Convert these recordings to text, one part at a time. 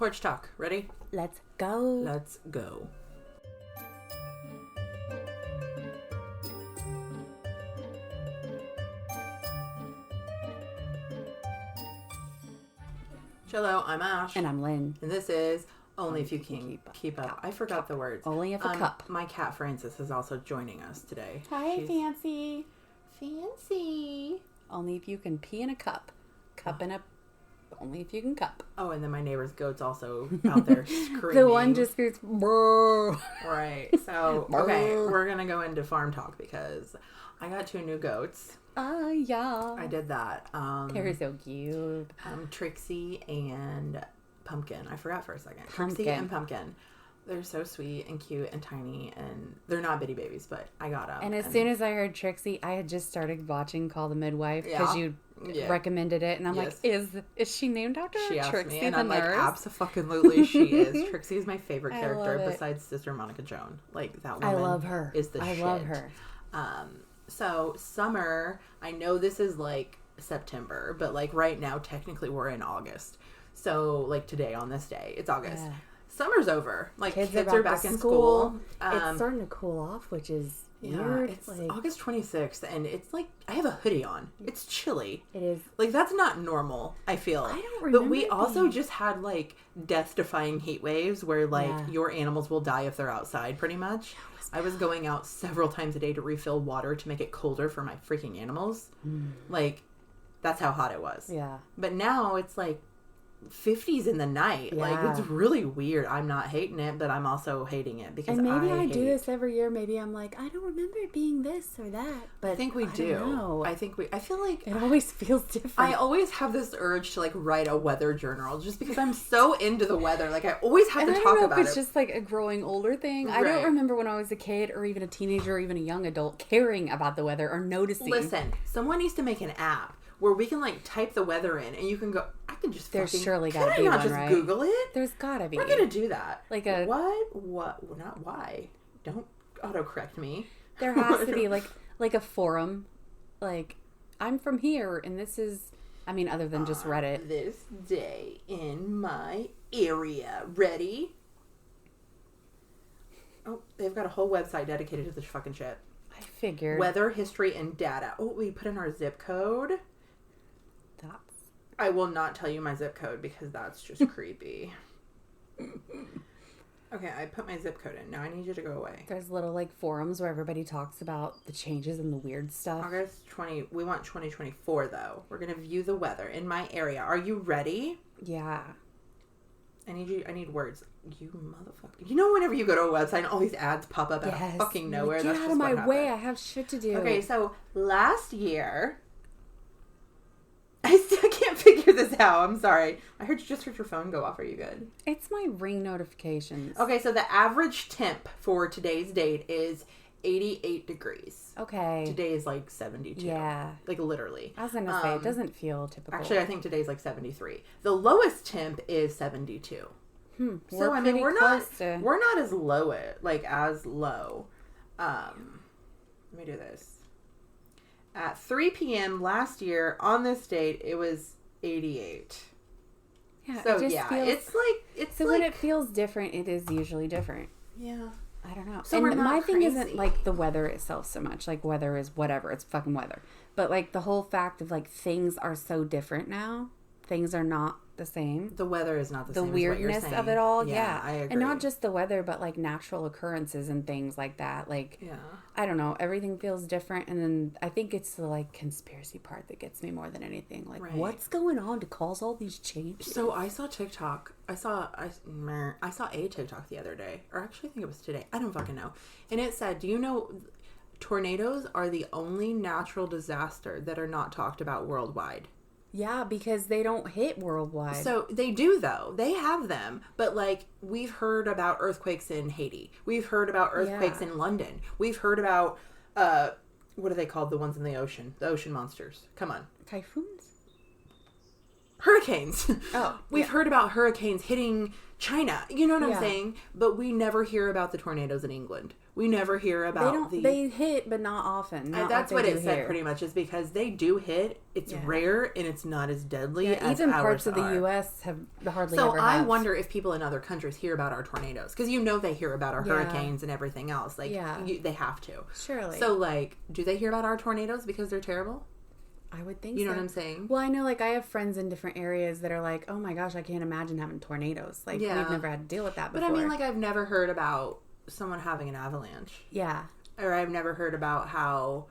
Porch talk. Ready? Let's go. Let's go. Hello, I'm Ash. And I'm Lynn. And this is Only If You Can Keep Up. I forgot the words. Only if a cup. My cat Francis is also joining us today. Hi, Fancy. Fancy. Only if you can pee in a cup. Cup in a... Only if you can cup. Oh, and then my neighbor's goat's also out there screaming. The one just goes... Brr. Right. So, okay, we're going to go into farm talk because I got 2 new goats. Yeah. I did that. They're so cute. Trixie and Pumpkin. I forgot for a second. Pumpkin. Trixie and Pumpkin. They're so sweet and cute and tiny, and they're not bitty babies, but I got them. And as soon as I heard Trixie, I had just started watching Call the Midwife because you recommended it, and I'm like, is she named after she asked Trixie me, and the I'm nurse? like, absolutely she is. Trixie is my favorite character besides Sister Monica Joan. Like, that woman I love her. Is the shit. I love her. So summer, I know this is like September, but like right now, technically we're in August. So like today on this day, it's August. Yeah. Summer's over. Like kids are back in school. It's starting to cool off, which is weird. It's like August 26th, and it's like I have a hoodie on. It's chilly. It is. Like that's not normal, I feel. I don't remember. But we also just had like death-defying heat waves where like your animals will die if they're outside, pretty much. I was going out several times a day to refill water to make it colder for my freaking animals. Like, that's how hot it was. Yeah. But now it's like 50s in the night. Yeah. Like, it's really weird. I'm not hating it, but I'm also hating it because maybe I do this every year. Maybe I'm like, I don't remember it being this or that. But I think we do. Know. I feel like it always feels different. I always have this urge to like write a weather journal just because I'm so into the weather. Like I always have to talk about it. It's just like a growing older thing. Right. I don't remember when I was a kid or even a teenager or even a young adult caring about the weather or noticing. Listen, someone needs to make an app where we can like type the weather in and you can go. I can just. There's surely got to be one, right? Google it. There's gotta be. We're gonna do that. Like a what? Well, not why. Don't autocorrect me. There has to be like a forum. Like I'm from here and this is. I mean, other than just Reddit. This day in my area. Ready? Oh, they've got a whole website dedicated to this fucking shit. I figured. Weather, history, and data. Oh, we put in our zip code. I will not tell you my zip code because that's just creepy. Okay, I put my zip code in. Now I need you to go away. There's little like forums where everybody talks about the changes and the weird stuff. August 20. We want 2024 though. We're gonna view the weather in my area. Are you ready? Yeah. I need words. You motherfucker. You know whenever you go to a website and all these ads pop up out of fucking nowhere? Get out of my way. I have shit to do. Okay, so last year... I still can't figure this out. I'm sorry. I heard your phone go off. Are you good? It's my ring notifications. Okay, so the average temp for today's date is 88 degrees. Okay. Today is like 72. Yeah. Like literally. I was going to say, it doesn't feel typical. Actually, I think today's like 73. The lowest temp is 72. So, I mean, we're not as low, as low. Let me do this. At 3 p.m. last year, on this date, it was 88. Yeah, so, So when it feels different, it is usually different. Yeah. I don't know. So and my crazy. thing isn't like the weather itself so much. Like weather is whatever. It's fucking weather. But like the whole fact of like things are so different now. Things are not the same. The weather is not the same. The weirdness of it all. Yeah. I agree. And not just the weather, but like natural occurrences and things like that. Like, I don't know. Everything feels different. And then I think it's the like conspiracy part that gets me more than anything. Like, what's going on to cause all these changes? So I saw TikTok. I saw a TikTok the other day. Or actually, I think it was today. I don't fucking know. And it said, do you know tornadoes are the only natural disaster that are not talked about worldwide? Yeah, because they don't hit worldwide. So they do, though. They have them. But, like, we've heard about earthquakes in Haiti. We've heard about earthquakes in London. We've heard about, what are they called? The ones in the ocean. The ocean monsters. Come on. Typhoons? Hurricanes. Oh. We've heard about hurricanes hitting China. You know what I'm saying? But we never hear about the tornadoes in England. We never hear about They hit, but not often. That's what it said pretty much, is because they do hit. It's rare and it's not as deadly as even ours parts of the are. U.S. have hardly so ever have. I wonder if people in other countries hear about our tornadoes, because they hear about our hurricanes and everything else. Like they have to. Surely. So like, do they hear about our tornadoes because they're terrible? I would think You know what I'm saying? Well, I know, like, I have friends in different areas that are like, oh my gosh, I can't imagine having tornadoes. Like, we've never had to deal with that before. But I mean, like, I've never heard about someone having an avalanche. Yeah. Or I've never heard about how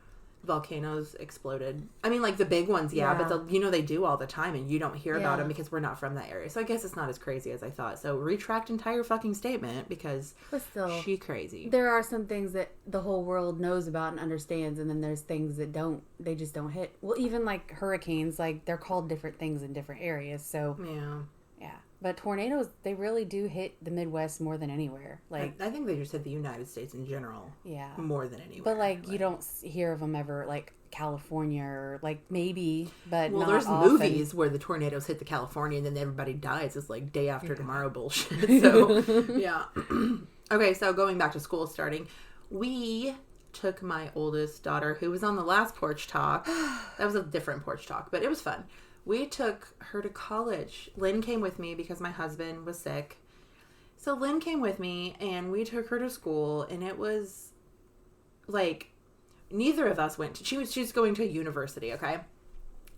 volcanoes exploded. I mean, like, the big ones, but they do all the time, and you don't hear about them because we're not from that area. So I guess it's not as crazy as I thought. So retract entire fucking statement, because she crazy. There are some things that the whole world knows about and understands, and then there's things that they just don't hit. Well, even like hurricanes, like, they're called different things in different areas. So yeah. But tornadoes, they really do hit the Midwest more than anywhere. Like, I think they just hit the United States in general. Yeah. More than anywhere. But, like, you don't hear of them ever, like, California or, like, maybe, but not there's often. Movies where the tornadoes hit the California and then everybody dies. It's like day after tomorrow bullshit. So, yeah. Okay, so going back to school starting, we took my oldest daughter, who was on the last Porch Talk. That was a different Porch Talk, but it was fun. We took her to college. Lynn came with me because my husband was sick. So Lynn came with me, and we took her to school, and it was, like, neither of us went to... She's going to university, okay?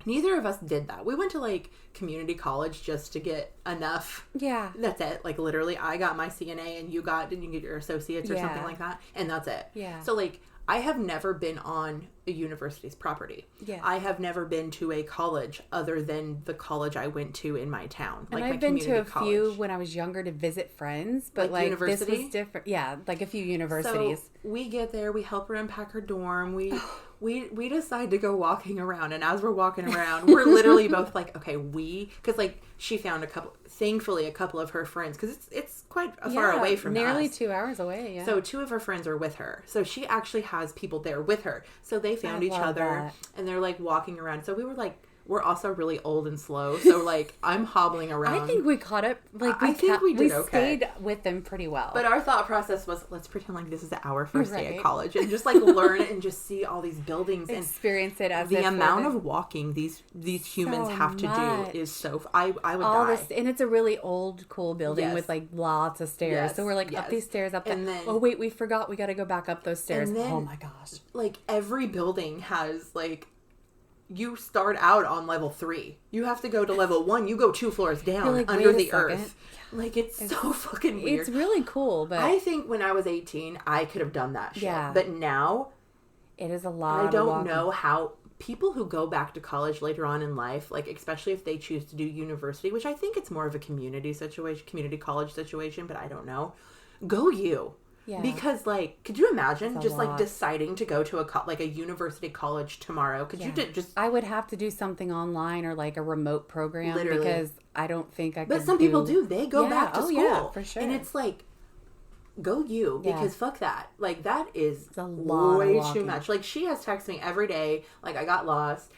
Neither of us did that. We went to, like, community college just to get enough. Yeah. That's it. Like, literally, I got my CNA, and didn't you get your associates or something like that? And that's it. Yeah. So, like... I have never been on a university's property. Yeah. I have never been to a college other than the college I went to in my town. And like I've been to a few when I was younger to visit friends, but like this was different. Yeah, like a few universities. So we get there, we help her unpack her dorm. We decide to go walking around, and as we're walking around, we're literally both like, okay, because like she found thankfully a couple of her friends, because it's quite far away from nearly us. 2 hours away. Yeah. So 2 of her friends are with her. So she actually has people there with her. So they found each other, and they're like walking around. So we were like, we're also really old and slow, so like I'm hobbling around. I think we caught up. Like I think we did okay. Stayed with them pretty well. But our thought process was, let's pretend like this is our first day at college, and just like learn and just see all these buildings and experience it. As the amount of walking these humans have to do is so. I would die. And it's a really old, cool building with like lots of stairs. Yes. So we're like up these stairs, up and then, oh wait, we forgot we got to go back up those stairs. And then, oh my gosh! Like every building has like. You start out on level 3. You have to go to level 1. You go 2 floors down like, under the earth. Like, it's so fucking weird. It's really cool, but... I think when I was 18, I could have done that shit. Yeah. But now... It is a lot. I don't know how... People who go back to college later on in life, like, especially if they choose to do university, which I think it's more of a community college situation, but I don't know. Go you. Yeah. Because, like, could you imagine just, like, deciding to go to a university college tomorrow? Could you just... I would have to do something online or, like, a remote program. Literally. Because I don't think I could But some people do. They go back to school. Yeah, for sure. And it's, like, go you. Because fuck that. Like, that is way too much. Like, she has texted me every day. Like, I got lost.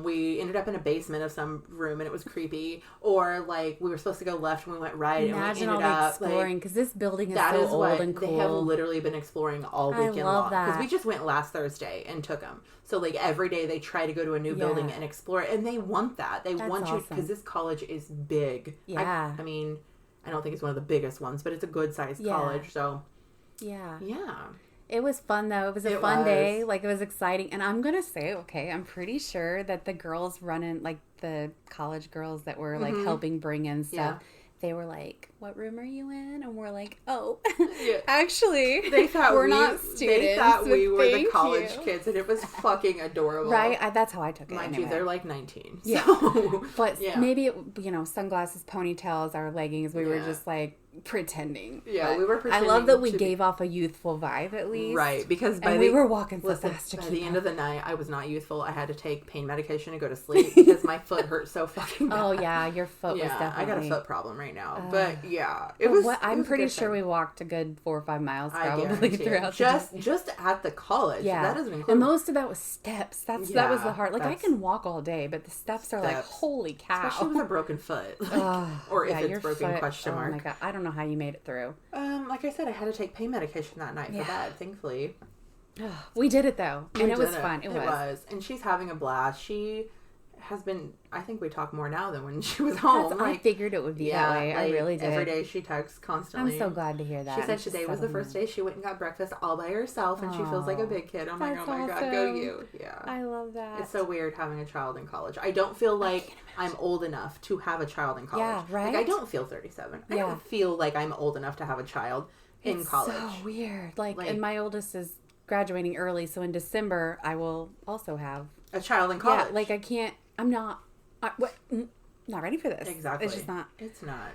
We ended up in a basement of some room and it was creepy. Or like we were supposed to go left and we went right. Imagine and we ended up exploring because this building is so old and cool. They have literally been exploring all weekend long because we just went last Thursday and took them. So like every day they try to go to a new building and explore it, and they want that. They want you because this college is big. Yeah, I mean, I don't think it's one of the biggest ones, but it's a good sized college. So yeah. It was fun, though. It was a fun day. Like, it was exciting. And I'm going to say, I'm pretty sure that the girls running, like, the college girls that were, like, helping bring in stuff, they were like, what room are you in? And we're like, actually, they thought we're not students. They thought we were the college kids, and it was fucking adorable. Right? That's how I took it. Mind you, they're like 19. So. Yeah. But maybe, sunglasses, ponytails, our leggings, we were just, like, pretending. Yeah, we were pretending. I love that we gave off a youthful vibe, at least. Right, because we were walking so fast. By the end of the night, I was not youthful. I had to take pain medication and go to sleep because my foot hurt so fucking bad. Oh, yeah, your foot was definitely... I got a foot problem right now. But, yeah, it was... I'm pretty sure we walked a good 4 or 5 miles probably throughout the day. Just at the college. Yeah. That doesn't include... And most of that was steps. That was the hard... Like, I can walk all day, but the steps are like, holy cow. Especially with a broken foot. Or if it's broken, question mark. Oh, my God. I don't don't know how you made it through. Like I said, I had to take pain medication that night for bed, thankfully. We did it, though. And it was fun. It was. And she's having a blast. She has been, I think we talk more now than when she was home. I figured it would be that way. I really did. Every day she texts constantly. I'm so glad to hear that. She said today was the first day she went and got breakfast all by herself, and she feels like a big kid. I'm like, oh my God, go you. Yeah. I love that. It's so weird having a child in college. I don't feel like I'm old enough to have a child in college. Yeah, right? Like, I don't feel 37. I don't feel like I'm old enough to have a child in college. It's so weird. Like, and my oldest is graduating early, so in December I will also have a child in college. Yeah, like I'm not ready for this. Exactly. It's just not. It's not.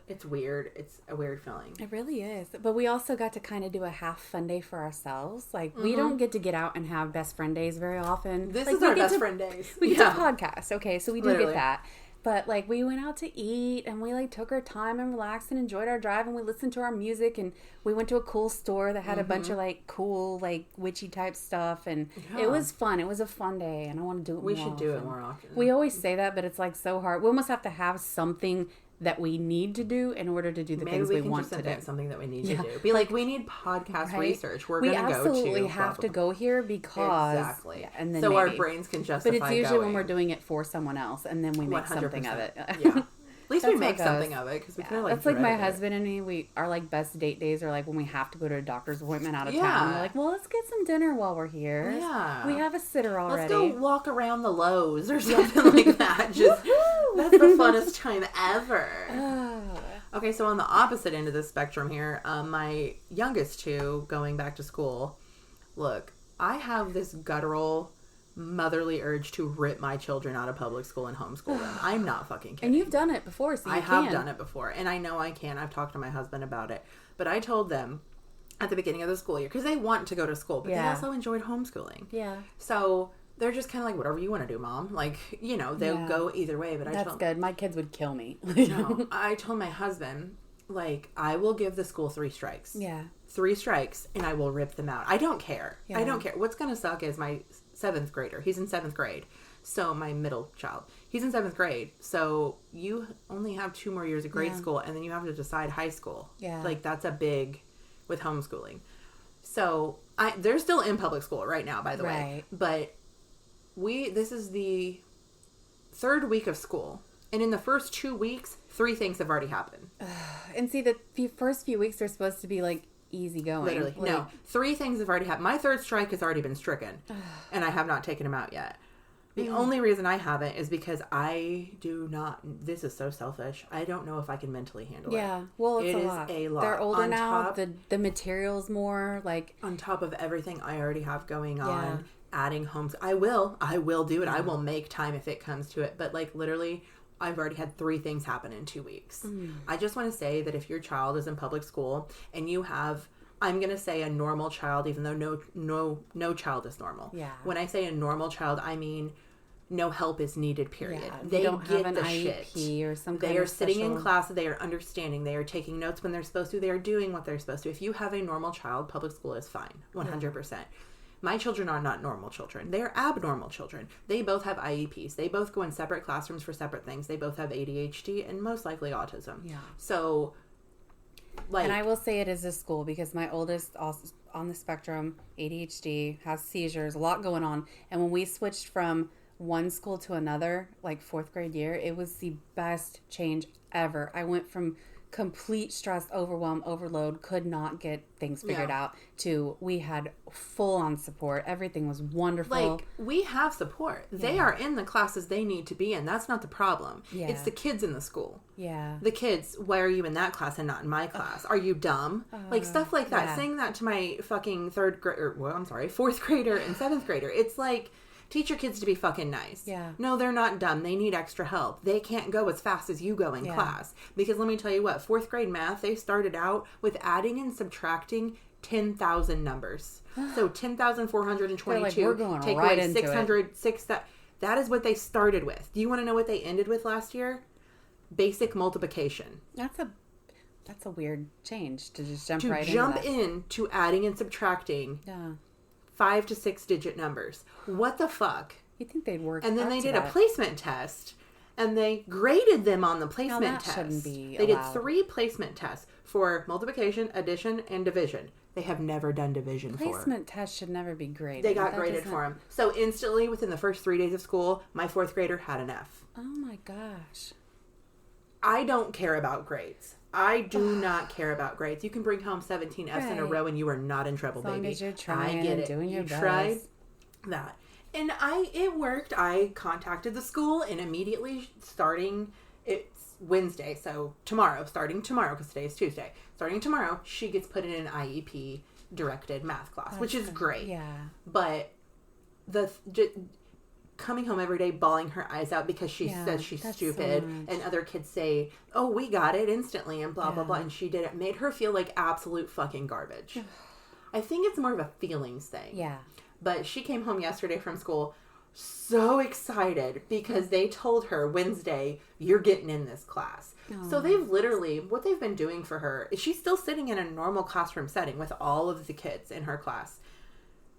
It's weird. It's a weird feeling. It really is. But we also got to kind of do a half fun day for ourselves. Like, we don't get out and have best friend days very often. This is our best friend days. We get to podcast. Okay, so we do get that. But, like, we went out to eat, and we, like, took our time and relaxed and enjoyed our drive, and we listened to our music, and we went to a cool store that had a bunch of, like, cool, like, witchy-type stuff, and it was fun. It was a fun day, and I want to do it more often. We should do it more often. We always say that, but it's, like, so hard. We almost have to have something that we need to do in order to do the things we want to do. Something that we need to do. Be like, we need podcast research. We're going to go to. We absolutely have to go here because... Exactly. Yeah, and then so our brains can justify But it's usually when we're doing it for someone else, and then we make 100%. Something of it. Yeah. At least we make something of it, because we kind of like. That's like my husband and me. Our like best date days are like when we have to go to a doctor's appointment out of town. We're like, well, let's get some dinner while we're here. Yeah, we have a sitter already. Let's go walk around the Lowe's or something like that. Just that's the funnest time ever. Okay, so on the opposite end of the spectrum here, my youngest two going back to school. Look, I have this guttural, motherly urge to rip my children out of public school and homeschool them. I'm not fucking kidding. And you've done it before, so I have done it before, and I know I can. I've talked to my husband about it. But I told them at the beginning of the school year, because they want to go to school, but they also enjoyed homeschooling. Yeah. So they're just kind of like, whatever you want to do, Mom. Like, you know, they'll go either way. But that's good. My kids would kill me. No, I told my husband, like, I will give the school 3 strikes. Yeah. 3 strikes, and I will rip them out. I don't care. Yeah. I don't care. What's going to suck is my 7th grader. He's in 7th grade. So my middle child. He's in 7th grade. So you only have 2 more years of grade school, and then you have to decide high school. Yeah. Like, that's a big with homeschooling. So they're still in public school right now, by the way. But this is the 3rd week of school. And in the first 2 weeks, 3 things have already happened. And see, the first few weeks are supposed to be like easy going. Literally. Like, no. 3 things have already happened. My 3rd strike has already been stricken. And I have not taken him out yet. The only reason I haven't is because I do not... This is so selfish. I don't know if I can mentally handle it. Yeah. Well, it's a lot. They're older now. The material's more like... On top of everything I already have going on. Adding homes. I will do it. Yeah. I will make time if it comes to it. But like literally... I've already had 3 things happen in 2 weeks. I just want to say that if your child is in public school and you have, I'm going to say a normal child, even though no child is normal. Yeah. When I say a normal child, I mean no help is needed, period. Yeah, they don't get have an IEP shit. Or something. They are sitting in class. They are understanding. They are taking notes when they're supposed to. They are doing what they're supposed to. If you have a normal child, public school is fine. 100%. Yeah. My children are not normal children. They are abnormal children. They both have IEPs. They both go in separate classrooms for separate things. They both have ADHD and most likely autism. Yeah. So, like... And I will say it is a school because my oldest, also on the spectrum, ADHD, has seizures, a lot going on. And when we switched from one school to another, like 4th grade year, it was the best change ever. I went from complete stress, overwhelm, overload, could not get things figured out, to we had full-on support. Everything was wonderful. Like, we have support. They are in the classes they need to be in. That's not the problem. Yeah. It's the kids in the school. Yeah. The kids, why are you in that class and not in my class? Are you dumb? Like, stuff like that. Yeah. Saying that to my fucking 4th grader and 7th grader. It's like... Teach your kids to be fucking nice. Yeah. No, they're not dumb. They need extra help. They can't go as fast as you go in class. Because let me tell you what, 4th grade math, they started out with adding and subtracting 10,000 numbers. So 10,422. Like, we're going take right away 600, 6,000. That is what they started with. Do you want to know what they ended with last year? Basic multiplication. That's a weird change to just jump right into that. To jump into adding and subtracting. Yeah. 5 to 6 digit numbers. What the fuck? You think they'd work? And then they did a placement test, and they graded them on the placement test. Shouldn't be they allowed. did 3 placement tests for multiplication, addition, and division. They have never done division Placement tests should never be graded. They got graded for them. So instantly, within the first 3 days of school, my 4th grader had an F. Oh my gosh. I don't care about grades. I do not care about grades. You can bring home 17 Fs in a row and you are not in trouble, baby. As long as you're trying, I get it. Doing your best. Tried that. And it worked. I contacted the school and immediately it's Wednesday, so starting tomorrow, because today is Tuesday, starting tomorrow, she gets put in an IEP directed math class, which is great. Yeah. But coming home every day bawling her eyes out because she says she's stupid, and other kids say, oh, we got it instantly, and blah, blah, blah, and she did it, made her feel like absolute fucking garbage. I think it's more of a feelings thing. Yeah. But she came home yesterday from school so excited because they told her Wednesday, you're getting in this class. Oh, so they've literally, what they've been doing for her is she's still sitting in a normal classroom setting with all of the kids in her class.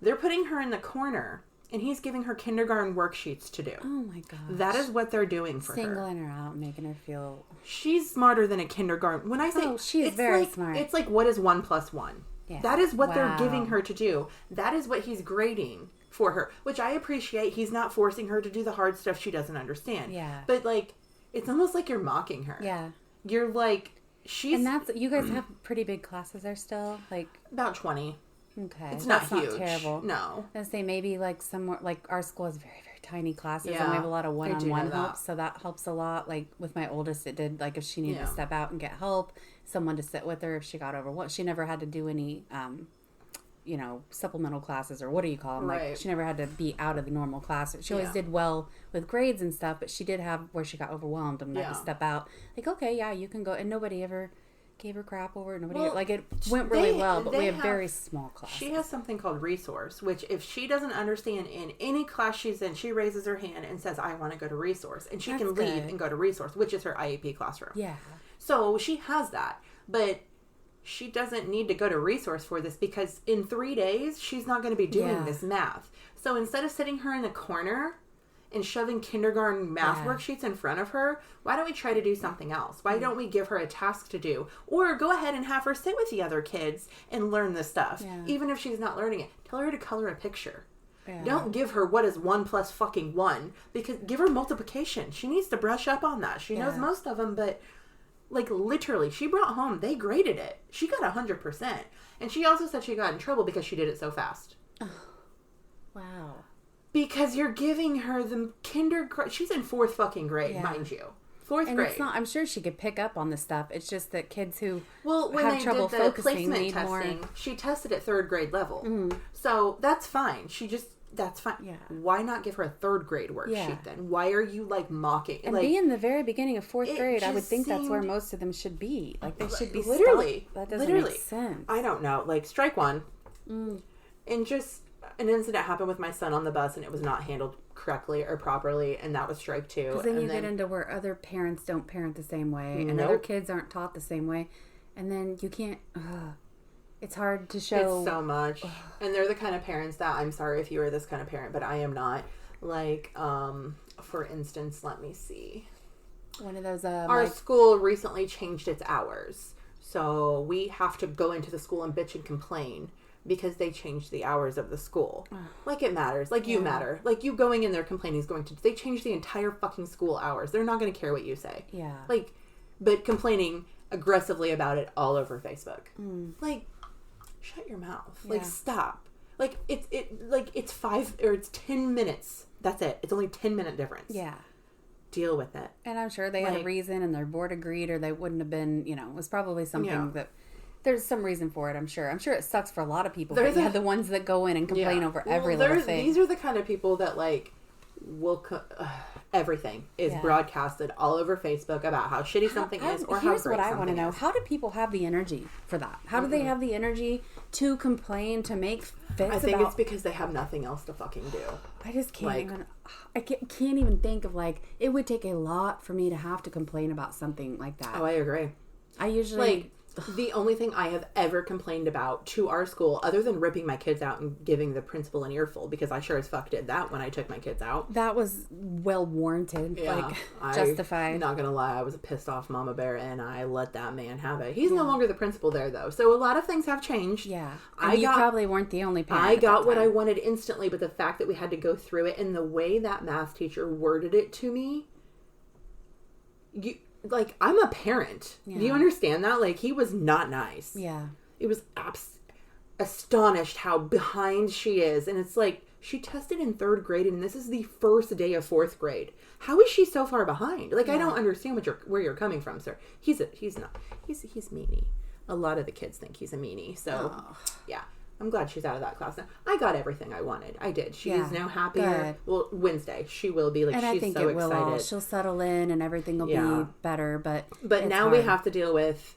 They're putting her in the corner and he's giving her kindergarten worksheets to do. Oh my gosh. That is what they're doing for her. Singling her out, making her feel... She's smarter than a kindergarten. When I say... Oh, she's very smart. It's like, what is 1 + 1? Yeah. That is what they're giving her to do. That is what he's grading for her, which I appreciate. He's not forcing her to do the hard stuff she doesn't understand. Yeah. But, like, it's almost like you're mocking her. Yeah. You're like, she's... And that's... You guys have pretty big classes there still? Like... About 20. Okay. It's that's not huge. Terrible. No. I was say maybe, like, somewhere... Like, our school has very, very tiny classes, yeah, and we have a lot of one-on-one help, that. So that helps a lot. Like, with my oldest, it did. Like, if she needed to step out and get help, someone to sit with her if she got overwhelmed. She never had to do any... supplemental classes, or what do you call them? Right. Like, she never had to be out of the normal class. She always did well with grades and stuff, but she did have where she got overwhelmed and had to step out. Like, okay, yeah, you can go. And nobody ever gave her crap over it. It went really well, but we have very small classes. She has something called resource, which if she doesn't understand in any class she's in, she raises her hand and says, I want to go to resource. And she can leave and go to resource, which is her IEP classroom. Yeah. So she has that. But she doesn't need to go to resource for this because in 3 days, she's not going to be doing this math. So instead of sitting her in the corner and shoving kindergarten math worksheets in front of her, why don't we try to do something else? Why don't we give her a task to do? Or go ahead and have her sit with the other kids and learn this stuff. Yeah. Even if she's not learning it. Tell her to color a picture. Yeah. Don't give her what is 1 + fucking 1. Because give her multiplication. She needs to brush up on that. She knows most of them, but... Like, literally, she brought home, they graded it. She got 100%. And she also said she got in trouble because she did it so fast. Oh, wow. Because you're giving her the kindergarten... She's in 4th fucking grade, mind you. 4th grade. It's not... I'm sure she could pick up on this stuff. It's just that kids who have trouble focusing need placement testing, she tested at 3rd grade level. Mm-hmm. So, that's fine. That's fine. Yeah. Why not give her a 3rd grade worksheet then? Why are you mocking? And being the very beginning of 4th grade, I would think that's where most of them should be. Like, they should be literally. That doesn't make sense. I don't know. Like, strike one. And just an incident happened with my son on the bus, and it was not handled correctly or properly, and that was strike 2. Because then you get into where other parents don't parent the same way, and other kids aren't taught the same way, and then you can't. It's hard to show. It's so much. And they're the kind of parents that, I'm sorry if you are this kind of parent, but I am not. Like, for instance, let me see. One of those, our school recently changed its hours. So we have to go into the school and bitch and complain because they changed the hours of the school. Like, it matters. Like, you matter. Like, you going in there complaining is going to... They changed the entire fucking school hours. They're not going to care what you say. Yeah. Like, but complaining aggressively about it all over Facebook. Like... Shut your mouth. Like, stop. Like, it's 5 or it's 10 minutes. That's it. It's only 10-minute difference. Yeah. Deal with it. And I'm sure they had a reason and their board agreed, or they wouldn't have been, it was probably something that there's some reason for it, I'm sure. I'm sure it sucks for a lot of people, but you have the ones that go in and complain over every little thing. These are the kind of people that, like, will... everything is broadcasted all over Facebook about how shitty something is or how great something is. Here's what I want to know. How do people have the energy for that? How do they have the energy to complain, to make fits I think it's because they have nothing else to fucking do. I just can't I can't even think of, like, it would take a lot for me to have to complain about something like that. Oh, I agree. I usually... The only thing I have ever complained about to our school, other than ripping my kids out and giving the principal an earful, because I sure as fuck did that when I took my kids out. That was well warranted. Yeah, justified. I'm not gonna lie, I was a pissed off mama bear, and I let that man have it. He's no longer the principal there, though, so a lot of things have changed. Yeah, you probably weren't the only parent. I got what I wanted instantly, but the fact that we had to go through it and the way that math teacher worded it to me, like, I'm a parent. Yeah. Do you understand that? Like, he was not nice. Yeah. It was astonished how behind she is. And it's like, she tested in 3rd grade and this is the first day of 4th grade. How is she so far behind? Like, I don't understand where you're coming from, sir. He's meanie. A lot of the kids think he's a meanie. So, yeah. I'm glad she's out of that class now. I got everything I wanted. I did. She is now happier. Good. Well, Wednesday she will be, like, and she's I think so it will excited. All. She'll settle in and everything will be better. But now we have to deal with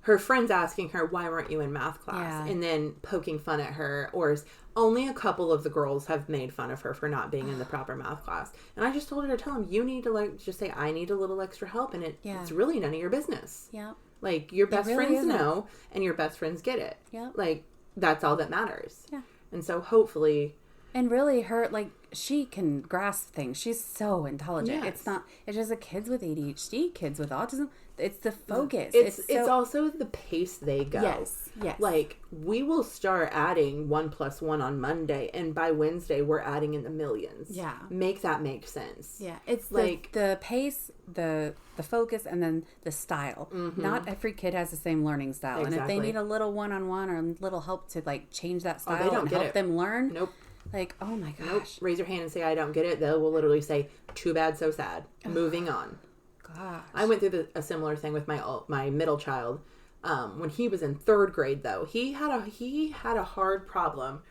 her friends asking her, "Why weren't you in math class?" And then poking fun at her. Or only a couple of the girls have made fun of her for not being in the proper math class. And I just told her to tell them, you need to, like, just say, I need a little extra help, and it's really none of your business. Yeah. Like, your best friends know, and your best friends get it. Yeah. Like, that's all that matters. Yeah. And so hopefully... And really, her, like, she can grasp things. She's so intelligent. Yes. It's just the kids with ADHD, kids with autism. It's the focus. It's also the pace they go. Yes. Like, we will start adding 1 + 1 on Monday, and by Wednesday, we're adding in the millions. Yeah. Make that make sense. Yeah. It's like the pace, the focus, and then the style. Mm-hmm. Not every kid has the same learning style. Exactly. And if they need a little one-on-one or a little help to, like, change that style and help them learn. Nope. Like, oh my gosh. Nope. Raise your hand and say, I don't get it. They will literally say, too bad, so sad. Moving on. Gosh. I went through a similar thing with my middle child. When he was in 3rd grade, though, he had a hard problem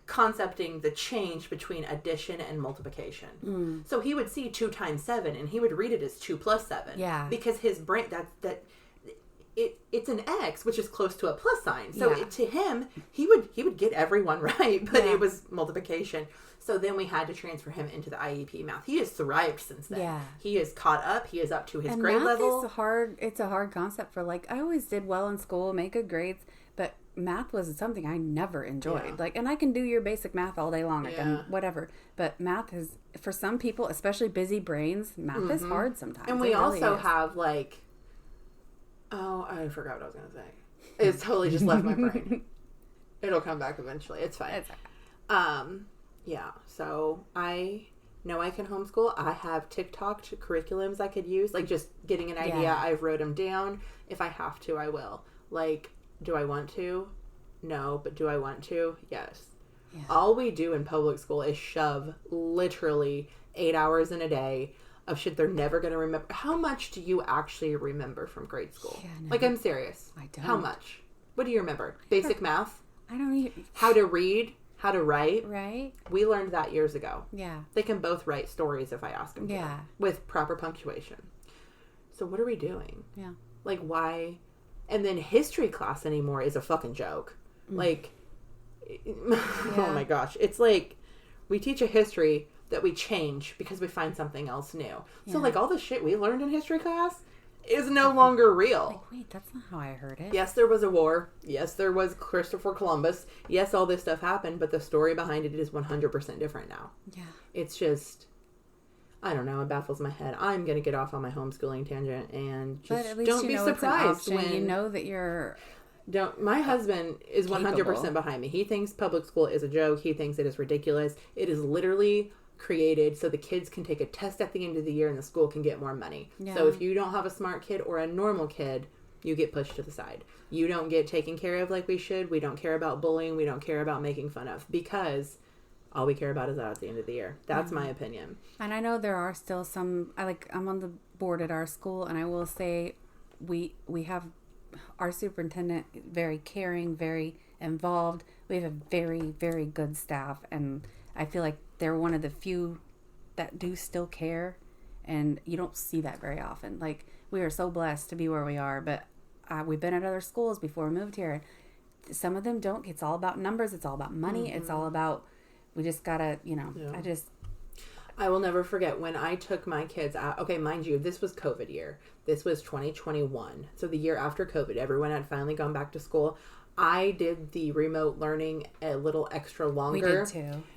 concepting the change between addition and multiplication. So he would see 2 times 7, and he would read it as 2 + 7. Yeah. Because his brain, it's an X, which is close to a plus sign. So to him, he would get everyone right, but it was multiplication. So then we had to transfer him into the IEP math. He has thrived since then. Yeah. He is caught up. He is up to his grade level. It's a hard concept for, like, I always did well in school, make good grades, but math was something I never enjoyed. Yeah. Like, and I can do your basic math all day long, whatever. But math is, for some people, especially busy brains, math is hard sometimes. And we also have, like, oh, I forgot what I was going to say. It's totally just left my brain. It'll come back eventually. It's fine. It's okay. Yeah, so I know I can homeschool. I have TikTok curriculums I could use. Like, just getting an idea. Yeah. I've wrote them down. If I have to, I will. Like, do I want to? No, but do I want to? Yes. Yeah. All we do in public school is shove literally 8 hours in a day of shit they're never going to remember. How much do you actually remember from grade school? Yeah, no, like, I'm serious. I don't. How much? What do you remember? Basic math? I don't even. How to read? How to write? Right. We learned that years ago. Yeah. They can both write stories if I ask them to. With proper punctuation. So what are we doing? Yeah. Like, why? And then history class anymore is a fucking joke. Like, oh my gosh. It's like, we teach a history that we change because we find something else new. Yeah. So, like, all the shit we learned in history class is no longer real. Like, wait, that's not how I heard it. Yes, there was a war. Yes, there was Christopher Columbus. Yes, all this stuff happened, but the story behind it is 100% different now. Yeah. It's just, I don't know, it baffles my head. I'm going to get off on my homeschooling tangent and just don't be surprised when you know that you're... My husband is 100% behind me. He thinks public school is a joke. He thinks it is ridiculous. It is literally created so the kids can take a test at the end of the year and the school can get more money. Yeah. So if you don't have a smart kid or a normal kid, you get pushed to the side. You don't get taken care of like we should. We don't care about bullying. We don't care about making fun of, because all we care about is that at the end of the year. That's my opinion. And I know there are still some, I'm on the board at our school, and I will say we have our superintendent very caring, very involved. We have a very, very good staff, and I feel like they're one of the few that do still care, and you don't see that very often. Like, we are so blessed to be where we are, but we've been at other schools before we moved here. Some of them don't. It's all about numbers. It's all about money. It's all about, we just gotta, I will never forget when I took my kids out. Okay, mind you, this was COVID year. This was 2021. So the year after COVID, everyone had finally gone back to school. I did the remote learning a little extra longer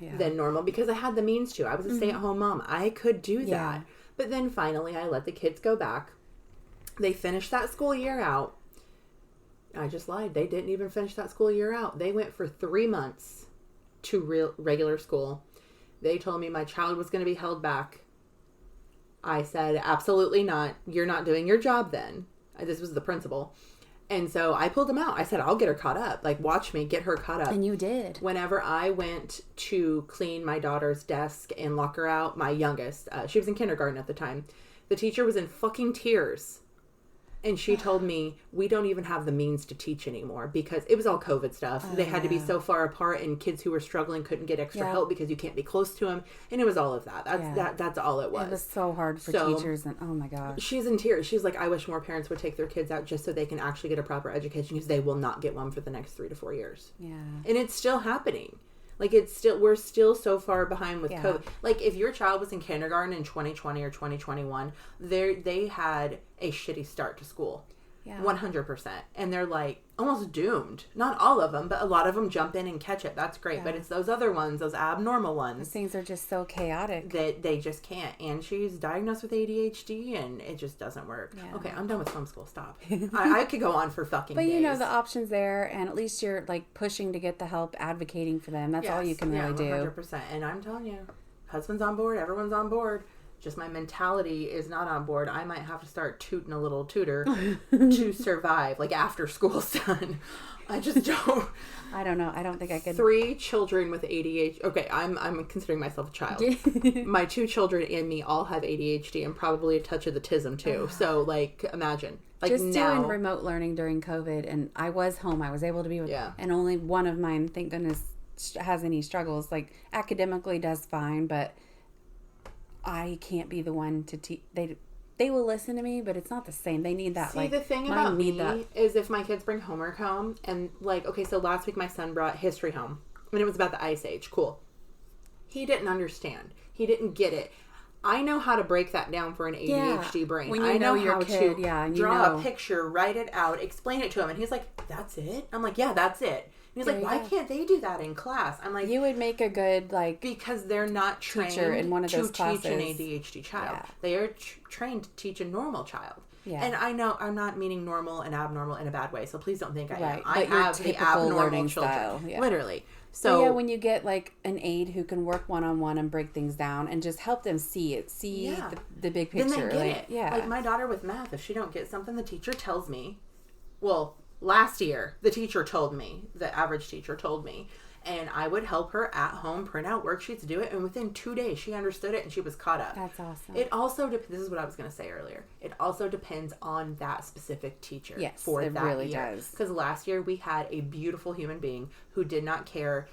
than normal because I had the means to. I was a stay-at-home mom. I could do that. But then finally I let the kids go back. They finished that school year out. I just lied. They didn't even finish that school year out. They went for 3 months to regular school. They told me my child was going to be held back. I said, absolutely not. You're not doing your job then. This was the principal. And so I pulled him out. I said, I'll get her caught up. Like, watch me get her caught up. And you did. Whenever I went to clean my daughter's desk and lock her out, my youngest, she was in kindergarten at the time, the teacher was in fucking tears. And she told me, we don't even have the means to teach anymore because it was all COVID stuff. They had to be so far apart and kids who were struggling couldn't get extra help because you can't be close to them. And it was all of that. That's all it was. It was so hard for teachers. And oh my gosh. She's in tears. She's like, I wish more parents would take their kids out just so they can actually get a proper education because they will not get one for the next 3 to 4 years. Yeah. And it's still happening. Like, we're still so far behind with COVID. Like, if your child was in kindergarten in 2020 or 2021, they had a shitty start to school. Yeah. 100%. And they're, like, almost doomed. Not all of them, but a lot of them jump in and catch it. That's great. Yeah. But it's those other ones, those abnormal ones. Those things are just so chaotic. That they just can't. And she's diagnosed with ADHD, and it just doesn't work. Yeah. Okay, I'm done with homeschool. Stop. I could go on for fucking days. But, you know, the option's there, and at least you're, like, pushing to get the help, advocating for them. That's all you can really do. 100%. And I'm telling you, husband's on board. Everyone's on board. Just my mentality is not on board. I might have to start tooting a little tutor to survive, like after school's done. I just don't. I don't know. I don't think I could. 3 children with ADHD. Okay, I'm considering myself a child. My 2 children and me all have ADHD and probably a touch of the tism too. So, like, imagine. Like, just doing remote learning during COVID, and I was home. I was able to be with, and only one of mine, thank goodness, has any struggles. Like, academically does fine, but I can't be the one to teach. They will listen to me, but it's not the same. They need that. See, the thing about me is if my kids bring homework home, and like, okay, so last week my son brought history home. I mean, it was about the Ice Age. Cool. He didn't understand. He didn't get it. I know how to break that down for an ADHD brain. When you know how to draw a picture, write it out, explain it to him. And he's like, that's it? I'm like, yeah, that's it. And he's like, why can't they do that in class? I'm like, you would make a good, like, because they're not trained in one of those classes to teach an ADHD child. Yeah. They are trained to teach a normal child. Yeah. And I know I'm not meaning normal and abnormal in a bad way, so please don't think I am. I have the abnormal children. Yeah. Literally. So when you get like an aide who can work one-on-one and break things down and just help them see the big picture. Then they get it. Yeah. Like my daughter with math, if she don't get something, the teacher tells me. Well, last year, the average teacher told me, and I would help her at home, print out worksheets, do it, and within 2 days, she understood it, and she was caught up. That's awesome. It also, this is what I was going to say earlier, it also depends on that specific teacher. Yes, for it that really year. does. Because last year, we had a beautiful human being who did not care.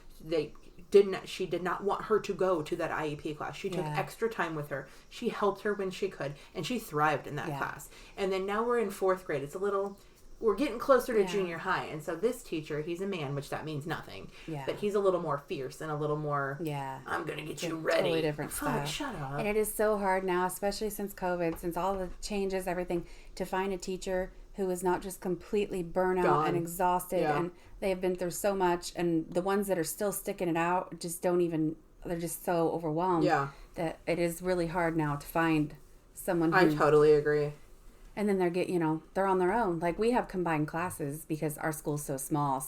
She did not want her to go to that IEP class. She took extra time with her. She helped her when she could, and she thrived in that class. And then now we're in 4th grade. We're getting closer to junior high. And so this teacher, he's a man, which that means nothing. Yeah. But he's a little more fierce and a little more, I'm going to get you ready. Totally different stuff. Shut up. And it is so hard now, especially since COVID, since all the changes, everything, to find a teacher who is not just completely burnout and exhausted. Yeah. And they have been through so much. And the ones that are still sticking it out just they're just so overwhelmed. Yeah. That it is really hard now to find someone who... I totally agree. And then they're on their own. Like, we have combined classes because our school's so small.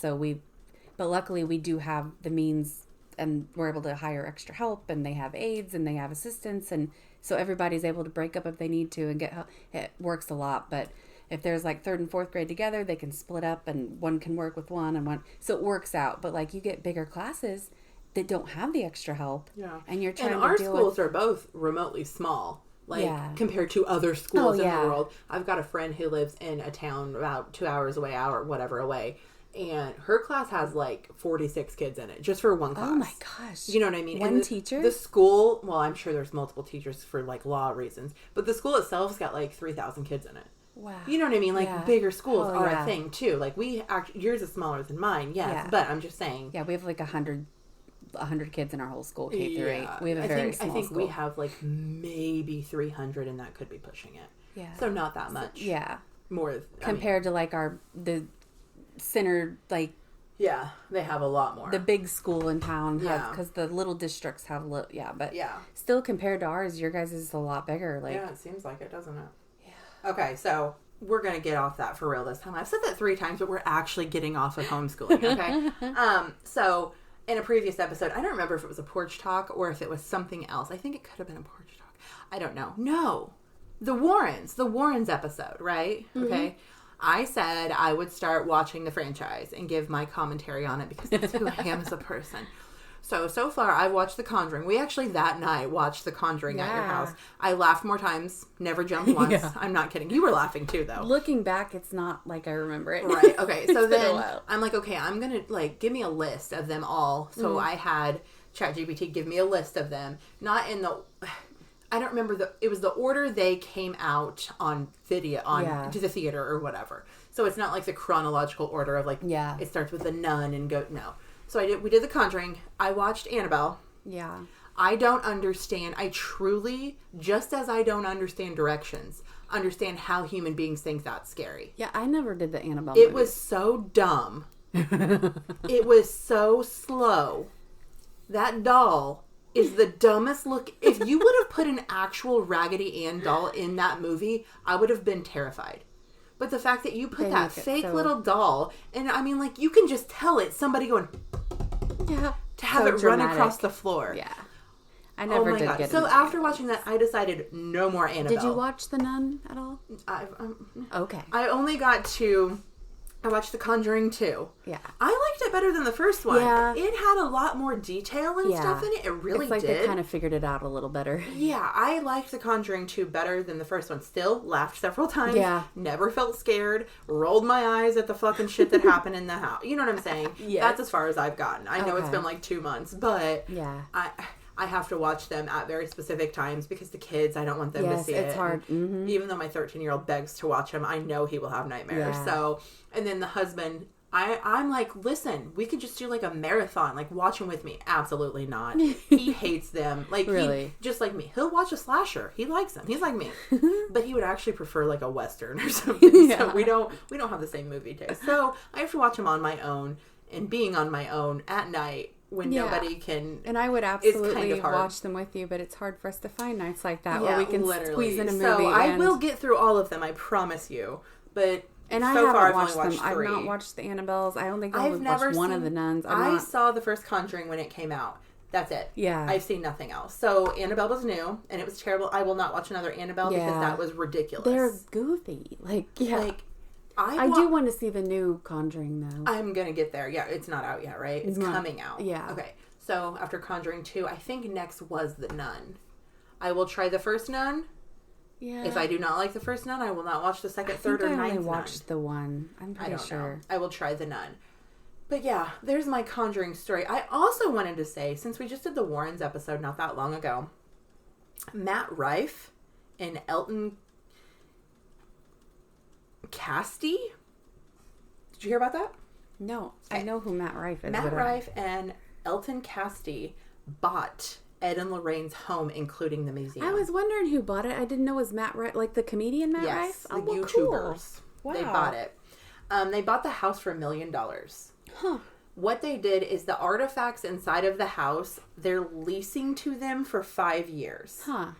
But luckily we do have the means, and we're able to hire extra help, and they have aides and they have assistants. And so everybody's able to break up if they need to and get help. It works a lot. But if there's like 3rd and 4th grade together, they can split up and one can work with one and one. So it works out. But like, you get bigger classes that don't have the extra help. Yeah. And you're trying to deal with... And our schools are both remotely small. Compared to other schools in the world. I've got a friend who lives in a town about 2 hours away, away, and her class has like 46 kids in it, just for one class. Oh my gosh. You know what I mean? One teacher? The school, well, I'm sure there's multiple teachers for like law reasons, but the school itself's got like 3,000 kids in it. Wow. You know what I mean? Like, bigger schools are a thing too. Like, yours is smaller than mine, yes, but I'm just saying. Yeah, we have like 100 100 kids in our whole school, K through 8. We have a very small I think school. we have like maybe 300, and that could be pushing it. Yeah. So not that much. Yeah. More compared to like the center, like. Yeah, they have a lot more. The big school in town, because the little districts have still compared to ours, your guys is a lot bigger. Like, yeah, it seems like it, doesn't it? Yeah. Okay, so we're gonna get off that for real this time. I've said that 3 times, but we're actually getting off of homeschooling. Okay. So in a previous episode, I don't remember if it was a porch talk or if it was something else. I think it could have been a porch talk. I don't know. No, the Warrens episode, right? Mm-hmm. Okay. I said I would start watching the franchise and give my commentary on it because that's who I am as a person. So far, I've watched The Conjuring. We actually, that night, watched The Conjuring at your house. I laughed more times, never jumped once. Yeah. I'm not kidding. You were laughing too, though. Looking back, it's not like I remember it. Right. Okay. So then I'm like, okay, I'm going to, like, give me a list of them all. So I had ChatGPT give me a list of them. Not in the... I don't remember it was the order they came out on video to the theater or whatever. So it's not like the chronological order of like it starts with The Nun and no. So we did The Conjuring. I watched Annabelle. Yeah. I don't understand. I truly, just as I don't understand directions, understand how human beings think that's scary. Yeah, I never did the Annabelle movie. It was so dumb. It was so slow. That doll is the dumbest look. If you would have put an actual Raggedy Ann doll in that movie, I would have been terrified. But the fact that you put that fake little doll, and I mean, like, you can just tell it's somebody going to have it run across the floor. Yeah. I never did get it. So after watching that, I decided no more Annabelle. Did you watch The Nun at all? Okay. I watched The Conjuring 2. Yeah. I liked it better than the first one. Yeah. It had a lot more detail and stuff in it. It really did. It's like they kind of figured it out a little better. Yeah. I liked The Conjuring 2 better than the first one. Still, laughed several times. Yeah. Never felt scared. Rolled my eyes at the fucking shit that happened in the house. You know what I'm saying? Yeah. That's as far as I've gotten. I know it's been like 2 months, but I have to watch them at very specific times because the kids, I don't want them to see it. Yes, it's hard. Mm-hmm. Even though my 13-year-old begs to watch them, I know he will have nightmares. Yeah. So, and then the husband, I'm like, listen, we could just do like a marathon, like watch them with me. Absolutely not. He hates them. Like, really? Just like me. He'll watch a slasher. He likes them. He's like me. But he would actually prefer like a Western or something. Yeah. So we don't have the same movie taste. So I have to watch them on my own, and being on my own at night, when nobody can. And I would absolutely watch them with you, but it's hard for us to find nights like that where we can squeeze in a movie. So I will get through all of them, I promise you. But I haven't watched them. I've not watched the Annabelles. I don't think I've watched one of the Nuns. I saw the first Conjuring when it came out. That's it. Yeah. I've seen nothing else. So Annabelle was new, and it was terrible. I will not watch another Annabelle because that was ridiculous. They're goofy. I do want to see the new Conjuring, though. I'm going to get there. Yeah, it's not out yet, right? It's coming out. Yeah. Okay. So, after Conjuring 2, I think next was The Nun. I will try the first Nun. Yeah. If I do not like the first Nun, I will not watch the second, third, or ninth Nun. I only watched the one. I'm pretty sure. I will try The Nun. But yeah, there's my Conjuring story. I also wanted to say, since we just did the Warrens episode not that long ago, Matt Rife and Elton Casti? Did you hear about that? No. I know who Matt Rife is. Matt Rife and Elton Casti bought Ed and Lorraine's home, including the museum. I was wondering who bought it. I didn't know it was Matt Rife, like the comedian Matt Rife? Yes, the YouTubers. Cool. Wow. They bought it. They bought the house for $1 million. Huh. What they did is the artifacts inside of the house, they're leasing to them for 5 years. Huh.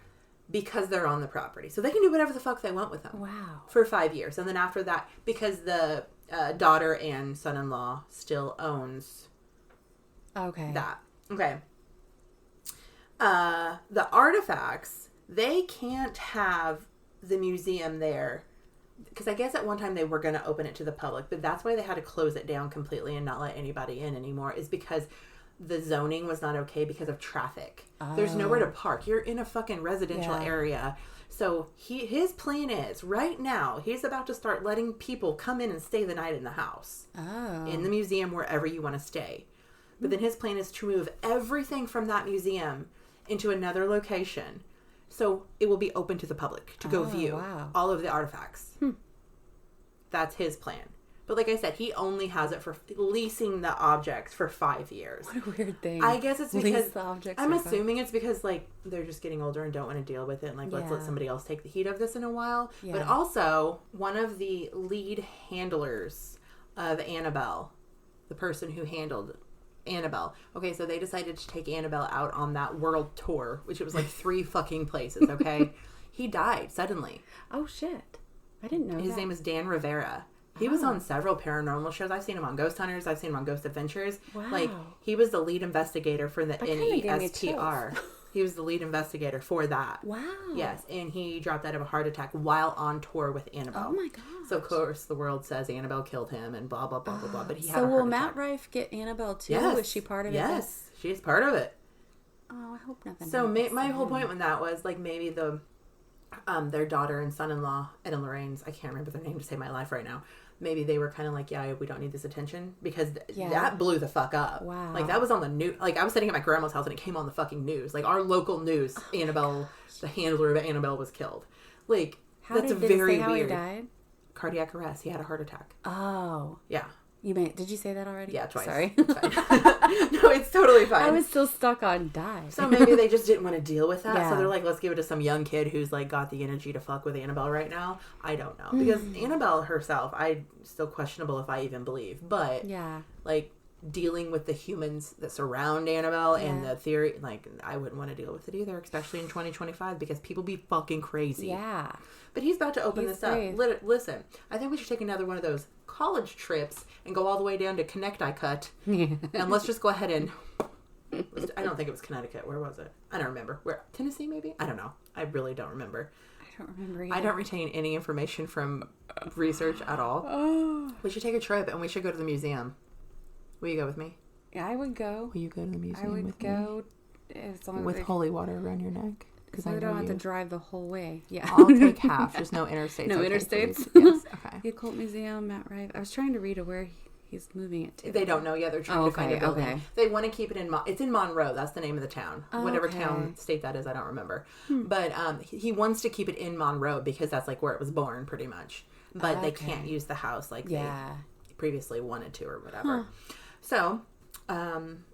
Because they're on the property. So they can do whatever the fuck they want with them. Wow. For 5 years. And then after that, because the daughter and son-in-law still owns that. Okay. The artifacts, they can't have the museum there. Because I guess at one time they were going to open it to the public. But that's why they had to close it down completely and not let anybody in anymore. Is because the zoning was not okay because of traffic. Oh. There's nowhere to park. You're in a fucking residential area. So his plan is, right now, he's about to start letting people come in and stay the night in the house. Oh. In the museum, wherever you want to stay. But then his plan is to move everything from that museum into another location. So it will be open to the public to go view all of the artifacts. That's his plan. But like I said, he only has it for leasing the objects for 5 years. What a weird thing. I guess it's because the objects I'm assuming it's because like they're just getting older and don't want to deal with it. And like, let's let somebody else take the heat of this in a while. Yeah. But also, one of the lead handlers of Annabelle, the person who handled Annabelle. Okay, so they decided to take Annabelle out on that world tour, which it was like 3 fucking places, okay? He died suddenly. Oh, shit. I didn't know His name is Dan Rivera. He was on several paranormal shows. I've seen him on Ghost Hunters. I've seen him on Ghost Adventures. Wow. Like, he was the lead investigator for the NESTR. He was the lead investigator for that. Wow. Yes, and he dropped out of a heart attack while on tour with Annabelle. Oh, my gosh. So, of course, the world says Annabelle killed him and blah, blah, blah, blah, blah. But he had a heart attack. So, will Matt Rife get Annabelle, too? Yes. Is she part of it? Yes, she's part of it. Oh, I hope nothing So, my whole point with that was, like, maybe their daughter and son-in-law, Ed and Lorraine's, I can't remember their name to save my life right now. Maybe they were kind of like, yeah, we don't need this attention, because that blew the fuck up. Wow. Like, that was on the news. Like, I was sitting at my grandma's house and it came on the fucking news. Like, our local news, Annabelle, the handler of Annabelle was killed. Like, that's very weird. How he died? Cardiac arrest. He had a heart attack. Oh. Yeah. Did you say that already? Yeah, twice. Sorry. It's fine. No, it's totally fine. I was still stuck on die. So maybe they just didn't want to deal with that. Yeah. So they're like, let's give it to some young kid who's like got the energy to fuck with Annabelle right now. I don't know. Because Annabelle herself, I still questionable if I even believe. But like dealing with the humans that surround Annabelle and the theory, like I wouldn't want to deal with it either, especially in 2025 because people be fucking crazy. Yeah. But he's about to open this up. Listen, I think we should take another one of those college trips and go all the way down to Connecticut. And let's just go ahead and... I don't think it was Connecticut. Where was it? I don't remember. Where? Tennessee, maybe? I don't know. I really don't remember. I don't remember either. I don't retain any information from research at all. Oh. We should take a trip and we should go to the museum. Will you go with me? Yeah, I would go. Will you go to the museum with me? I would go. As long with holy water around your neck? Because I don't have to drive the whole way. Yeah. I'll take half. Just no interstates. No interstates? Yes. Okay. The Occult Museum, Matt Rife. I was trying to read where he's moving it to. They don't know yet. They're trying to find a building. Okay. They want to keep it in... It's in Monroe. That's the name of the town. Whatever town, state that is, I don't remember. But he wants to keep it in Monroe because that's like where it was born, pretty much. But they can't use the house like they previously wanted to or whatever. So...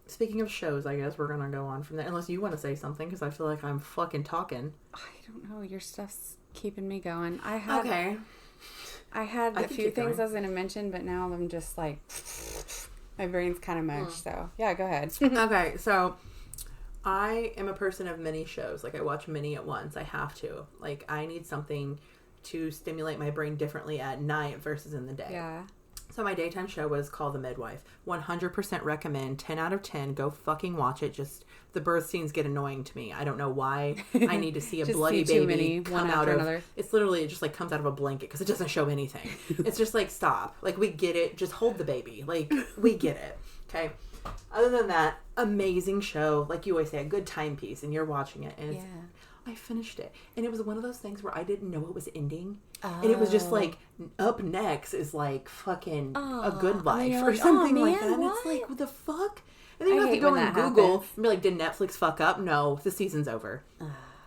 speaking of shows, I guess we're gonna go on from there. Unless you want to say something, because I feel like I'm fucking talking. I don't know. Your stuff's keeping me going. I had a few things I was gonna mention, but now I'm just like my brain's kind of mush. So yeah, go ahead. Okay, so I am a person of many shows. Like I watch many at once. I have to. Like I need something to stimulate my brain differently at night versus in the day. Yeah. So my daytime show was called The Midwife. 100% recommend. 10 out of 10. Go fucking watch it. Just the birth scenes get annoying to me. I don't know why. I need to see a bloody baby come out of another. It's literally, it just like comes out of a blanket because it doesn't show anything. It's just like, stop. Like we get it. Just hold the baby. Like we get it. Okay. Other than that, amazing show. Like you always say, a good timepiece, and you're watching it, and it's, I finished it, and it was one of those things where I didn't know it was ending, and it was just like up next is like fucking A Good Life or something like that. And it's like, what the fuck? And then you have to go and Google and be like, did Netflix fuck up? No, the season's over.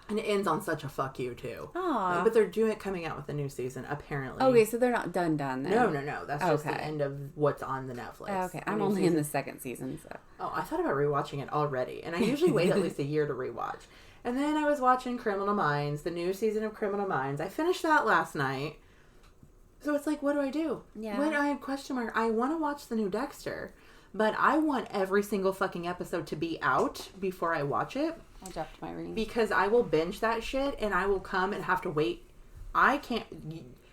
And it ends on such a fuck you too. But they're coming out with a new season apparently. Okay, so they're not done then. No. That's just the end of what's on the Netflix. Okay, I'm only in the second season. So. Oh, I thought about rewatching it already, and I usually wait at least a year to rewatch. And then I was watching Criminal Minds, the new season of Criminal Minds. I finished that last night. So it's like, what do I do? Yeah. I have question mark. I want to watch the new Dexter, but I want every single fucking episode to be out before I watch it. I dropped my ring. Because I will binge that shit, and I will come and have to wait. I can't...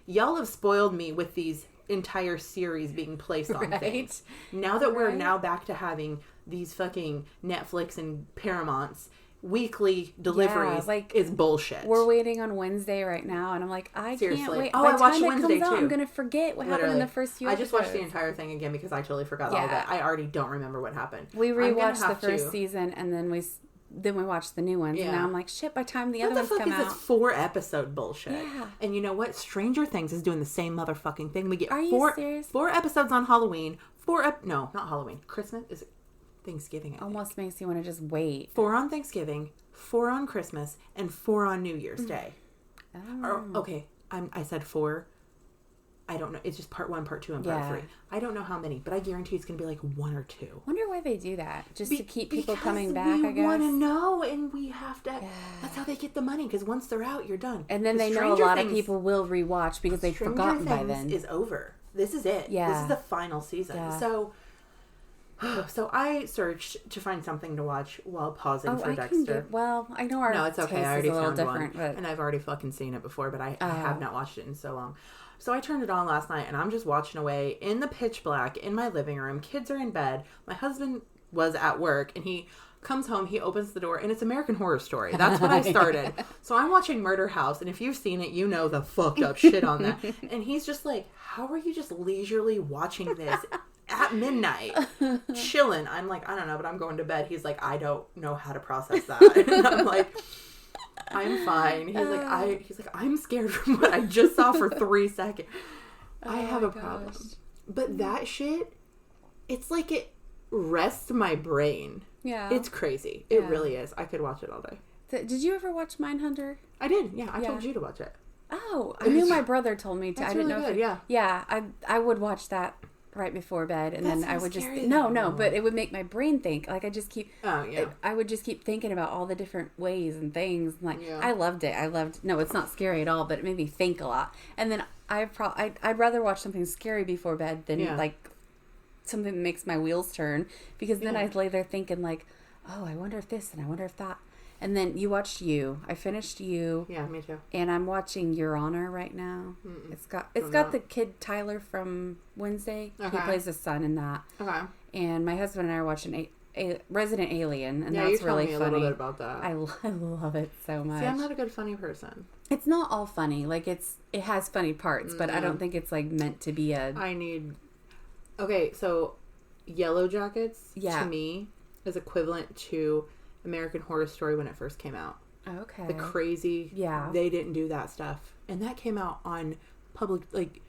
Y'all have spoiled me with these entire series being placed on things. Now that we're now back to having these fucking Netflix and Paramounts... weekly deliveries is bullshit. We're waiting on Wednesday right now, and I'm like, I can't wait. Oh, I watched Wednesday too. I'm gonna forget what happened in the first few episodes. I just watched the entire thing again because I totally forgot all that. I already don't remember what happened. We rewatched the first season, and then we watched the new ones, and now I'm like, shit, by the time the other ones come out. What the fuck is this 4-episode bullshit? Yeah. And you know what? Stranger Things is doing the same motherfucking thing. We get Are you serious? 4 episodes on Halloween. No, not Halloween. Christmas? Is it Thanksgiving? Almost makes you want to just wait. 4 on Thanksgiving, 4 on Christmas, and 4 on New Year's Day. Oh. I said 4. I don't know. It's just part 1, part 2, and part 3. I don't know how many, but I guarantee it's going to be like 1 or 2. Wonder why they do that. Just to keep people coming back, I guess. We want to know, and we have to. Yeah. That's how they get the money, because once they're out, you're done. And then they know a lot of people will rewatch because they've forgotten by then. Is over. This is it. Yeah. This is the final season. Yeah. So I searched to find something to watch while pausing for Dexter. I know our it's okay. I already found one, but... and I've already fucking seen it before, but I have not watched it in so long. So I turned it on last night, and I'm just watching away in the pitch black in my living room. Kids are in bed. My husband was at work, and he comes home. He opens the door, and it's American Horror Story. That's what I started. So I'm watching Murder House, and if you've seen it, you know the fucked up shit on that. And he's just like, how are you just leisurely watching this at midnight, chilling? I'm like, I don't know, but I'm going to bed. He's like, I don't know how to process that. And I'm like, I'm fine. He's like, I'm scared from what I just saw for 3 seconds. I have a problem. But that shit, it's like it rests my brain. Yeah. It's crazy. It really is. I could watch it all day. Did you ever watch Mindhunter? I did. Yeah. I told you to watch it. Oh, I knew my brother told me to. That's I didn't really know. Good, yeah. I would watch that right before bed, and then I would just but it would make my brain think. Like I just keep I would just keep thinking about all the different ways and things. Like I loved it. No, it's not scary at all, but it made me think a lot. And then I'd rather watch something scary before bed than like something that makes my wheels turn, because then I'd lay there thinking like, oh, I wonder if this and I wonder if that. And then you watched You. I finished You. Yeah, me too. And I'm watching Your Honor right now. Mm-mm. It's got the kid Tyler from Wednesday. Okay. He plays the son in that. Okay. And my husband and I are watching Resident Alien, and that's really funny. A little bit about that. I love it so much. See, I'm not a good funny person. It's not all funny. Like it has funny parts, but I don't think it's like meant to be a. Okay, so Yellow Jackets to me is equivalent to American Horror Story when it first came out. Okay. The crazy. Yeah. They didn't do that stuff. And that came out on public, like,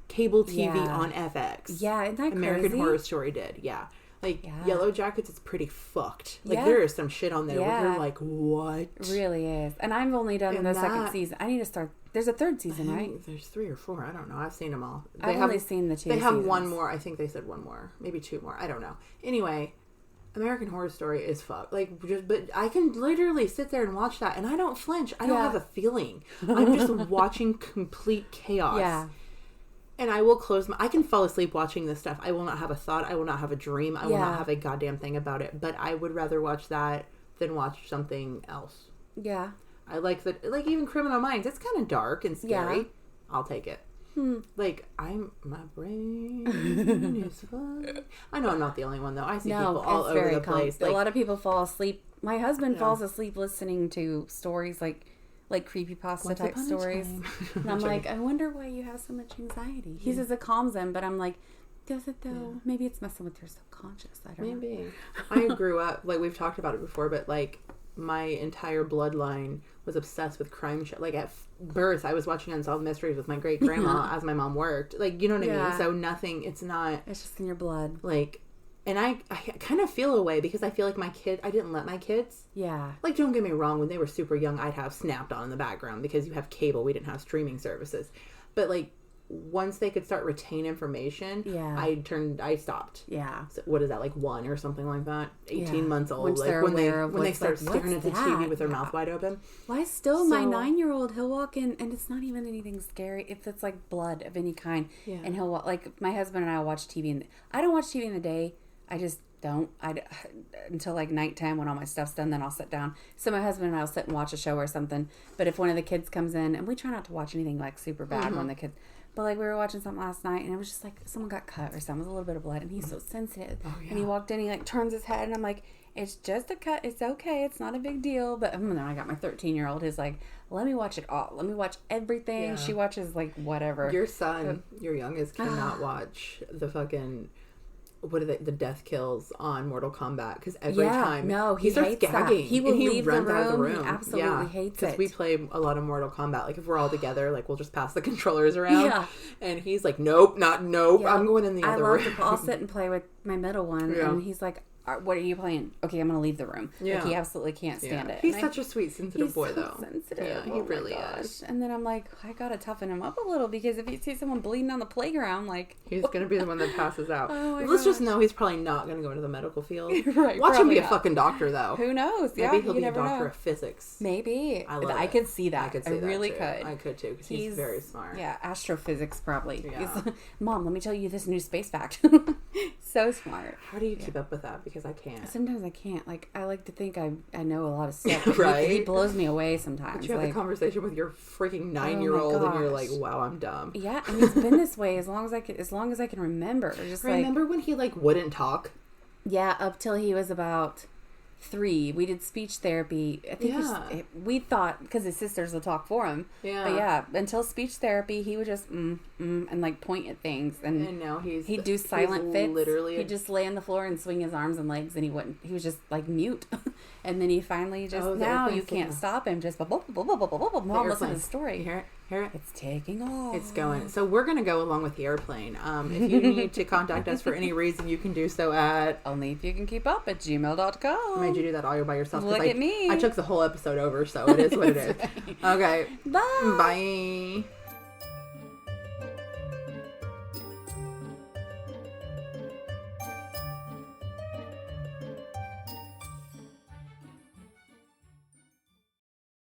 cable TV on FX. Yeah, isn't that American crazy? Horror Story did, yeah. Like, Yellow Jackets is pretty fucked. Like, there is some shit on there where you're like, what? It really is. And I've only done the second season. I need to start. There's a third season, right? There's 3 or 4. I don't know. I've seen them all. I've only seen the 2 They have one more. I think they said 1 more. Maybe 2 more. I don't know. Anyway, American Horror Story is fucked. Like, but I can literally sit there and watch that, and I don't flinch. I don't have a feeling. I'm just watching complete chaos. Yeah. And I will I can fall asleep watching this stuff. I will not have a thought. I will not have a dream. I will not have a goddamn thing about it. But I would rather watch that than watch something else. Yeah. I like that. Like, even Criminal Minds. It's kind of dark and scary. Yeah. I'll take it. Like, my brain is fun. I know I'm not the only one, though. I see people all over the place. Like, a lot of people fall asleep. My husband falls asleep listening to stories like creepypasta type stories. And I'm like, I wonder why you have so much anxiety. He says it calms him, but I'm like, does it though? Yeah. Maybe it's messing with your subconscious. I don't know. Maybe. I grew up, like, we've talked about it before, but like, my entire bloodline was obsessed with crime show. Like, at birth, I was watching Unsolved Mysteries with my great grandma as my mom worked. Like, you know what I mean? So it's just in your blood. Like, and I kind of feel a way because I feel like I didn't let my kids. Yeah. Like, don't get me wrong, when they were super young, I'd have Snapped on in the background because you have cable. We didn't have streaming services. But, like, once they could start retain information, I stopped. Yeah. So what is that, like 1 or something like that? 18 months old. Once like when they start staring at the TV with their mouth wide open. Well, my 9-year-old, he'll walk in and it's not even anything scary. If it's like blood of any kind, and he'll like, my husband and I will watch TV, I don't watch TV in the day. I just don't. Until like nighttime when all my stuff's done, then I'll sit down. So my husband and I will sit and watch a show or something. But if one of the kids comes in, and we try not to watch anything like super bad when the kids. But, like, we were watching something last night, and it was just, like, someone got cut or something. It was a little bit of blood, and he's so sensitive. Oh, yeah. And he walked in, he, like, turns his head, and I'm like, it's just a cut. It's okay. It's not a big deal. But then I got my 13-year-old who's like, let me watch it all. Let me watch everything. Yeah. She watches, like, whatever. Your son, your youngest, cannot watch the fucking... the death kills on Mortal Kombat, because every time he starts gagging, he will leave the room. He absolutely hates it. Because we play a lot of Mortal Kombat. Like, if we're all together, like, we'll just pass the controllers around, and he's like, nope, I'm going in the other room. I'll sit and play with my middle one, and he's like, what are you playing? Okay, I'm going to leave the room. Yeah. Like, he absolutely can't stand it. He's such a sweet, sensitive boy, though. Sensitive. Yeah, he really is. And then I'm like, I got to toughen him up a little because if he sees someone bleeding on the playground, like... He's going to be the one that passes out. Let's just know he's probably not going to go into the medical field. Right. Watch him be a fucking doctor, though. Who knows? Maybe he'll be a doctor of physics. Maybe. I could see that. I really could. I could, too, because he's very smart. Yeah, astrophysics, probably. Yeah. Mom, let me tell you this new space fact. So smart. How do you keep up with that? Because I can't. Sometimes I can't. Like, I like to think I know a lot of stuff. Right? He blows me away sometimes. But you have a conversation with your freaking 9-year-old and you're like, wow, I'm dumb. Yeah, and he's been this way as long as I can remember. Remember when he like wouldn't talk? Yeah, up till he was about 3. We did speech therapy. I think we thought because his sisters would talk for him. Yeah. But yeah, until speech therapy, he would just and like point at things, and now he'd do silent fits. Literally, he'd just lay on the floor and swing his arms and legs, and he was just like mute. And then he finally just now you can't stop him. Just mom, listen to the story. Hear it? It's taking off. It's going. So we're gonna go along with the airplane. If you need to contact us for any reason, you can do so at onlyifyoucankeepup@gmail.com. I made you do that all by yourself. Look at me. I took the whole episode over, so it is what it is. Okay. Bye. Bye.